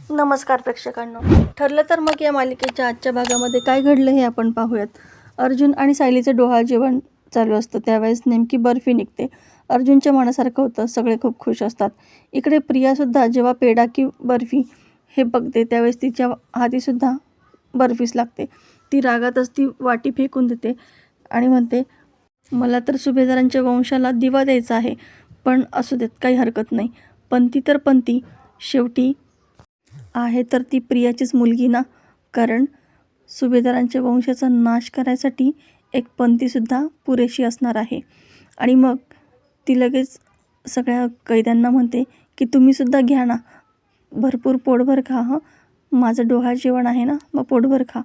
नमस्कार प्रेक्षकांनो. ठरलं तर मग या मालिकेच्या आजच्या भागामध्ये काय घडलं हे आपण पाहूयात. अर्जुन आणि सायलीचं डोहाळ जेवण चालू असतं. त्यावेळेस नेमकी बर्फी निघते. अर्जुनच्या मनासारखं होतं. सगळे खूप खुश असतात. इकडे प्रियासुद्धा जेव्हा पेढा की बर्फी हे बघते त्यावेळेस तिच्या हातीसुद्धा बर्फीच लागते. ती रागातच ती वाटी फेकून देते आणि म्हणते, मला तर सुभेदारांच्या वंशाला दिवा द्यायचा आहे, पण असू देत, काही हरकत नाही. पंथी तर पंथी, शेवटी आहे तर ती प्रियाचीच मुलगी ना. कारण सुभेदारांच्या वंशाचा नाश करायसाठी एक पंथीसुद्धा पुरेशी असणार आहे. आणि मग ती लगेच सगळ्या कैद्यांना म्हणते की तुम्हीसुद्धा घ्या ना, भरपूर पोटभर खा. माझं डोहाळ जेवण आहे ना, मग पोटभर खा.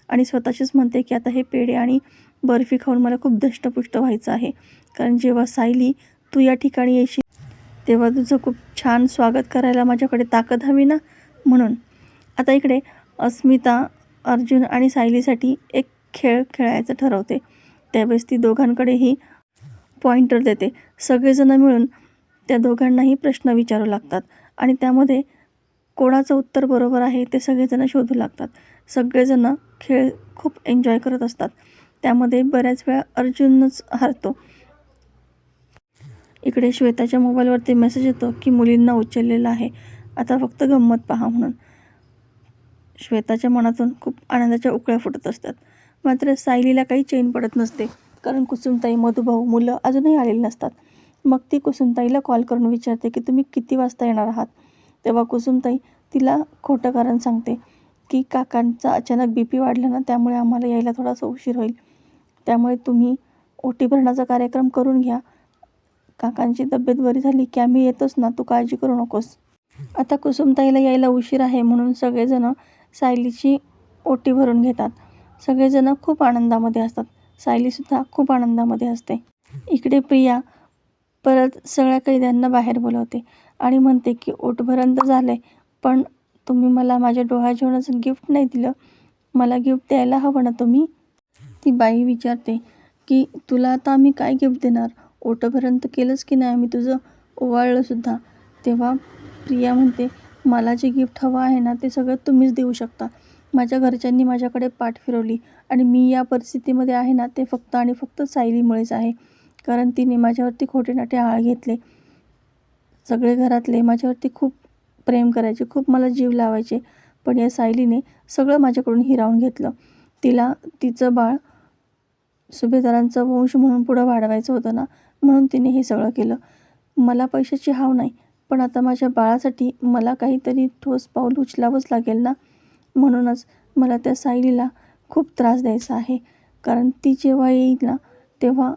आणि स्वतःशीच म्हणते की आता हे पेढे आणि बर्फी खाऊन मला खूप धष्टपुष्ट व्हायचं आहे. कारण जेव्हा सायली तू या ठिकाणी येशील तेव्हा तुझं खूप छान स्वागत करायला माझ्याकडे ताकद हवी ना. म्हणून आता इकडे अस्मिता अर्जुन आणि सायलीसाठी एक खेळ खेळायचं ठरवते. त्यावेळेस ती दोघांकडेही पॉइंटर देते. सगळेजण मिळून त्या दोघांनाही प्रश्न विचारू लागतात आणि त्यामध्ये कोणाचं उत्तर बरोबर आहे ते सगळेजण शोधू लागतात. सगळेजण खेळ खूप एन्जॉय करत असतात. त्यामध्ये बऱ्याच वेळा अर्जुनच हारतो. इकडे श्वेताच्या मोबाईलवरती मेसेज येतो की मुलींना उचललेला आहे, आता फक्त गंमत पहा म्हणून. श्वेताच्या मनातून खूप आनंदाच्या उकळ्या फुटत असतात. मात्र सायलीला काही चैन पडत नसते. कारण कुसुमताई, मधुभाऊ, मुलं अजूनही आलेली नसतात. मग ती कुसुमताईला कॉल करून विचारते की तुम्ही किती वाजता येणार आहात. तेव्हा कुसुमताई तिला खोटं कारण सांगते की काकांचा अचानक BP वाढला ना, त्यामुळे आम्हाला यायला थोडासा उशीर होईल. त्यामुळे तुम्ही ओटी भरण्याचा कार्यक्रम करून घ्या. काकांची तब्येत बरी झाली की आम्ही येतोच ना, तू काळजी करू नकोस. आता कुसुमताईला यायला उशीर आहे म्हणून सगळेजण सायलीची ओटी भरून घेतात. सगळेजण खूप आनंदामध्ये असतात. सायलीसुद्धा खूप आनंदामध्ये असते. इकडे प्रिया परत सगळ्या कैद्यांना बाहेर बोलवते आणि म्हणते की ओटभरण तर झालं आहे, पण तुम्ही मला माझ्या डोहाळ जेवणाचं गिफ्ट नाही दिलं. मला गिफ्ट द्यायला हवं ना तुम्ही. ती बाई विचारते की तुला आता आम्ही काय गिफ्ट देणार, ओटभरण तर केलंच की नाही आम्ही तुझं, ओवाळलंसुद्धा. तेव्हा प्रिया म्हणते, मला जे गिफ्ट हवं आहे ना ते सगळं तुम्हीच देऊ शकता. माझ्या घरच्यांनी माझ्याकडे पाठ फिरवली आणि मी या परिस्थितीमध्ये आहे ना ते फक्त आणि फक्त सायलीमुळेच आहे. कारण तिने माझ्यावरती खोटे नाटे आळ घेतले. सगळे घरातले माझ्यावरती खूप प्रेम करायचे, खूप मला जीव लावायचे, पण या सायलीने सगळं माझ्याकडून हिरावून घेतलं. तिला तिचं बाळ सुभेदारांचा वंश म्हणून पुढं वाढवायचं होतं ना, म्हणून तिने हे सगळं केलं. मला पैशाची हाव नाही, पण आता माझ्या बाळासाठी मला काहीतरी ठोस पाऊल उचलावंच लागेल ना. म्हणूनच मला त्या सायलीला खूप त्रास द्यायचा आहे. कारण ती जेव्हा येईल ना तेव्हा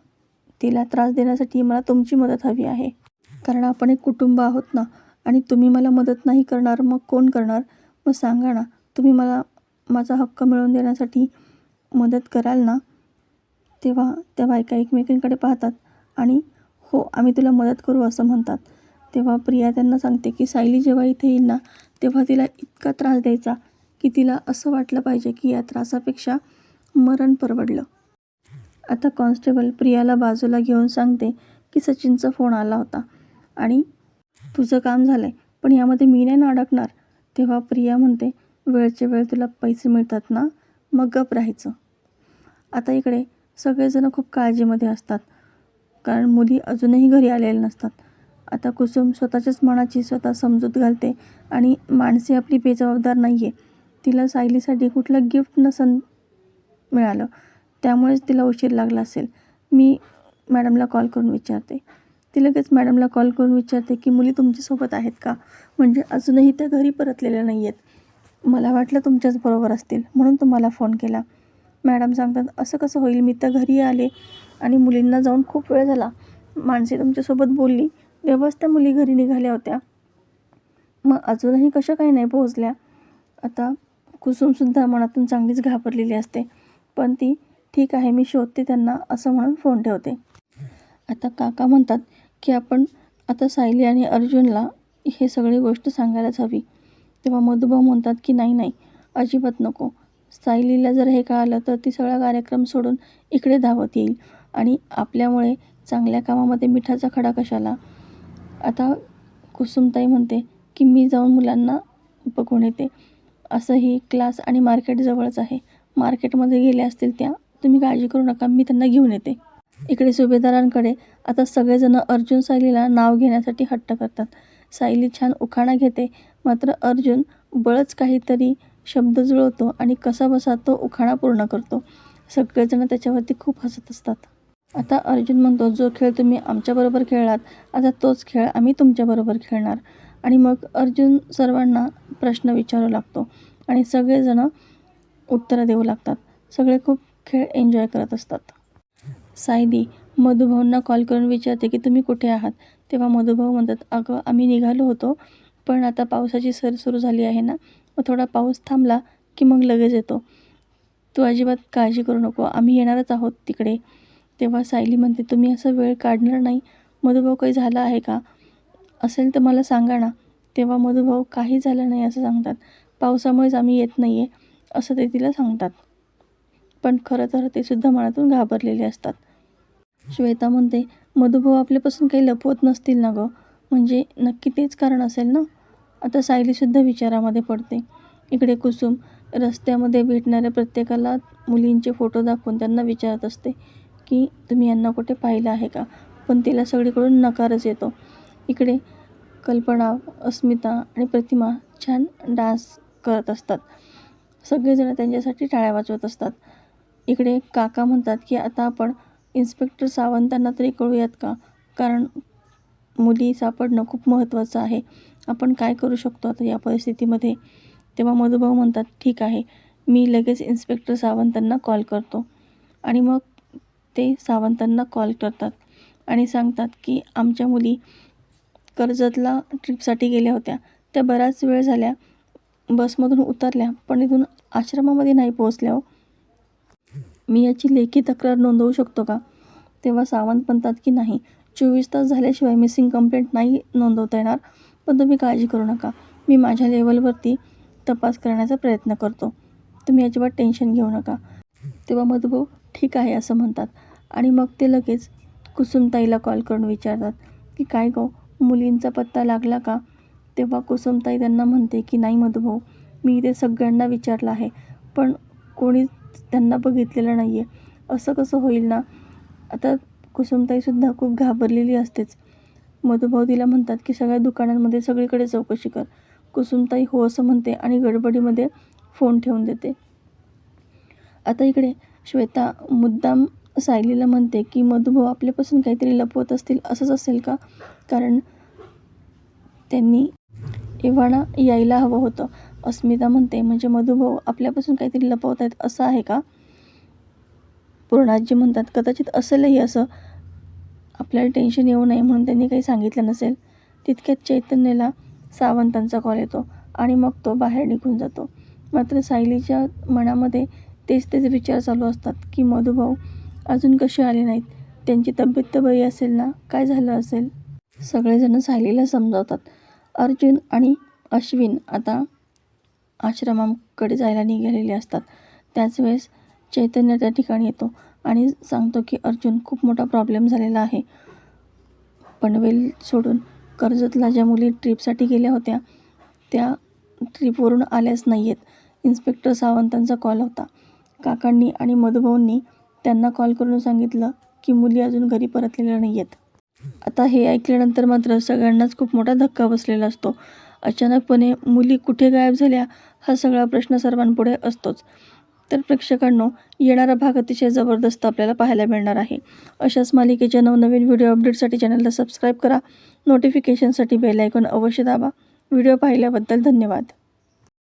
तिला त्रास देण्यासाठी मला तुमची मदत हवी आहे. कारण आपण एक कुटुंब आहोत ना, आणि तुम्ही मला मदत नाही करणार मग कोण करणार. मग सांगा ना, तुम्ही मला माझा हक्क मिळवून देण्यासाठी मदत कराल ना. तेव्हा त्या बायका एकमेकींकडे पाहतात आणि हो, आम्ही तुला मदत करू असं म्हणतात. तेव्हा प्रिया त्यांना सांगते की सायली जेव्हा इथे येईल ना तेव्हा तिला इतका त्रास द्यायचा की तिला असं वाटलं पाहिजे की या त्रासापेक्षा मरण परवडलं. आता कॉन्स्टेबल प्रियाला बाजूला घेऊन सांगते की सचिनचा फोन आला होता आणि तुझं काम झालं आहे, पण यामध्ये मी नाही ना अडकणार. तेव्हा प्रिया म्हणते, वेळचे वेळ तुला पैसे मिळतात ना, मग गप राहायचं. आता इकडे सगळेजण खूप काळजीमध्ये असतात. कारण मुली अजूनही घरी आलेल्या नसतात. आता कुसुम स्वतःच्याच मनाची स्वतः समजूत घालते आणि माणसे आपली बेजबाबदार नाही आहे. तिला सायलीसाठी कुठलं गिफ्ट नसन मिळालं, त्यामुळेच तिला उशीर लागला असेल. मी मॅडमला कॉल करून विचारते. ती लगेच मॅडमला कॉल करून विचारते की मुली तुमच्यासोबत आहेत का, म्हणजे अजूनही त्या घरी परतलेल्या नाही आहेत. मला वाटलं तुमच्याच बरोबर असतील म्हणून तुम्हाला फोन केला. मॅडम सांगतात, असं कसं होईल, मी तर घरी आले आणि मुलींना जाऊन खूप वेळ झाला. माणसे तुमच्यासोबत बोलली तेव्हाच त्या मुली घरी निघाल्या होत्या, मग अजूनही कशा काही नाही पोहोचल्या. आता कुसुमसुद्धा मनातून चांगलीच घाबरलेली असते, पण ती ठीक आहे मी शोधते त्यांना असं म्हणून फोन ठेवते. आता काका म्हणतात की आपण आता सायली आणि अर्जुनला हे सगळी गोष्ट सांगायलाच हवी. तेव्हा मधुभाऊ म्हणतात की नाही नाही, अजिबात नको. सायलीला जर हे कळालं तर ती सगळा कार्यक्रम सोडून इकडे धावत येईल आणि आपल्यामुळे चांगल्या कामामध्ये मिठाचा खडा कशाला. आता कुसुमताई म्हणते की मी जाऊन मुलांना बघून येते. असंही क्लास आणि मार्केट जवळच आहे. मार्केटमध्ये गेल्या असतील त्या. तुम्ही काळजी करू नका, मी त्यांना घेऊन येते. इकडे सुभेदारांकडे आता सगळेजण अर्जुन सायलीला नाव घेण्यासाठी हट्ट करतात. सायली छान उखाणा घेते, मात्र अर्जुन बळच काहीतरी शब्द जुळवतो आणि कसाबसा तो उखाणा पूर्ण करतो. सगळेजण त्याच्यावरती खूप हसत असतात. आता अर्जुन म्हणतो, जो खेळ तुम्ही आमच्याबरोबर खेळलात, आता तोच खेळ आम्ही तुमच्याबरोबर खेळणार. आणि मग अर्जुन सर्वांना प्रश्न विचारू लागतो आणि सगळेजण उत्तरं देऊ लागतात. सगळे खूप खेळ एन्जॉय करत असतात. सायली मधुभाऊंना कॉल करून विचारते की तुम्ही कुठे आहात. तेव्हा मधुभाऊ म्हणतात, अगं आम्ही निघालो होतो, पण आता पावसाची सर सुरू झाली आहे ना, मग थोडा पाऊस थांबला की मग लगेच येतो. तू अजिबात काळजी करू नको, आम्ही येणारच आहोत तिकडे. तेव्हा सायली म्हणते, तुम्ही असं वेळ काढणार नाही? मधुभाऊ काही झालं आहे का? असेल तर मला सांगा ना. तेव्हा मधुभाऊ काही झालं नाही असं सांगतात. पावसामुळेच आम्ही येत नाही आहे असं ते तिला सांगतात. पण खरं तर ते सुद्धा मनातून घाबरलेले असतात. श्वेता म्हणते, मधुभाऊ आपल्यापासून काही लपवत नसतील ना गं? म्हणजे नक्की तेच कारण असेल ना? आता सायलीसुद्धा विचारामध्ये पडते. इकडे कुसुम रस्त्यामध्ये भेटणाऱ्या प्रत्येकाला मुलींचे फोटो दाखवून त्यांना विचारत असते की तुम्ही यांना कुठे पाहिलं आहे का? पण तिला सगळीकडून नकारच येतो. इकडे कल्पना, अस्मिता आणि प्रतिमा छान डान्स करत असतात. सगळेजण त्यांच्यासाठी टाळ्या वाजवत असतात. इकडे काका म्हणतात की आता आपण इन्स्पेक्टर सावंतांना तरी कळूयात का? कारण मुली सापडणं खूप महत्त्वाचं आहे. आपण काय करू शकतो आता या परिस्थितीमध्ये? तेव्हा मधुभाऊ म्हणतात, ठीक आहे, मी लगेच इन्स्पेक्टर सावंतांना कॉल करतो. आणि मग ते सावंतांना कॉल करतात आणि सांगतात की आमच्या मुली कर्जतला ट्रिपसाठी गेल्या होत्या. त्या बराच वेळ झाल्या बसमधून उतरल्या, पण इथून आश्रमामध्ये नाही पोहोचल्या हो. मी याची लेखी तक्रार नोंदवू शकतो का? तेव्हा सावंत म्हणतात की नाही, 24 तास झाल्याशिवाय मिसिंग कंप्लेंट नाही नोंदवता येणार. पण तुम्ही काळजी करू नका, मी माझ्या लेवलवरती तपास करण्याचा प्रयत्न करतो. तुम्ही अजिबात टेन्शन घेऊ नका. तेव्हा मधुभाऊ ठीक आहे असं म्हणतात. आणि मग ते लगेच कुसुमताईला कॉल करून विचारतात की काय गो, मुलींचा पत्ता लागला का? तेव्हा कुसुमताई त्यांना म्हणते की नाही मधुभाऊ, मी इथे सगळ्यांना विचारलं आहे, पण कोणीच त्यांना बघितलेलं नाही आहे. असं कसं होईल ना? आता कुसुमताईसुद्धा खूप घाबरलेली असतेच. मधुभाऊ तिला म्हणतात की सगळ्या दुकानांमध्ये सगळीकडे चौकशी कर. कुसुमताई हो असं म्हणते आणि गडबडीमध्ये फोन ठेवून देते. आता इकडे श्वेता मुद्दाम सायलीला म्हणते की मधुभाऊ आपल्यापासून काहीतरी लपवत असतील, असंच असेल का? कारण त्यांनी एव्हाना यायला हवं होतं. अस्मिता म्हणते, म्हणजे मधुभाऊ आपल्यापासून काहीतरी लपवत आहेत असं आहे का? पूर्णाजी म्हणतात, कदाचित असेलही असं. आपल्याला टेन्शन येऊ नये म्हणून त्यांनी काही सांगितलं नसेल. तितक्यात चैतन्यला सावंतांचा कॉल येतो आणि मग तो बाहेर निघून जातो. मात्र सायलीच्या मनामध्ये तेच विचार चालू असतात की मधुभाऊ अजून कसे आले नाहीत? त्यांची तब्येत तर बरी असेल ना? काय झालं असेल? सगळेजण सायलीला समजावतात. अर्जुन आणि अश्विन आता आश्रमाकडे जायला निघालेले असतात. त्याच वेळेस चैतन्य त्या ठिकाणी येतो आणि सांगतो की अर्जुन, खूप मोठा प्रॉब्लेम झालेला आहे. पनवेल सोडून कर्जतला ज्या मुली ट्रिपसाठी गेल्या होत्या त्या ट्रिपवरून आल्याच नाही आहेत. इन्स्पेक्टर सावंतांचा कॉल होता. काकांनी आणि मधुभाऊंनी त्यांना कॉल करून सांगितलं की मुली अजून घरी परतलेल्या नाही आहेत. आता हे ऐकल्यानंतर मात्र सगळ्यांनाच खूप मोठा धक्का बसलेला असतो. अचानकपणे मुली कुठे गायब झाल्या हा सगळा प्रश्न सर्वांपुढे असतोच. तर प्रेक्षकांनो, येणारा भाग अतिशय जबरदस्त आपल्याला पाहायला मिळणार आहे. अशाच मालिकेच्या नवनवीन व्हिडिओ अपडेटसाठी चॅनलला सबस्क्राईब करा. नोटिफिकेशनसाठी बेल आयकॉन अवश्य दाबा. व्हिडिओ पाहिल्याबद्दल धन्यवाद.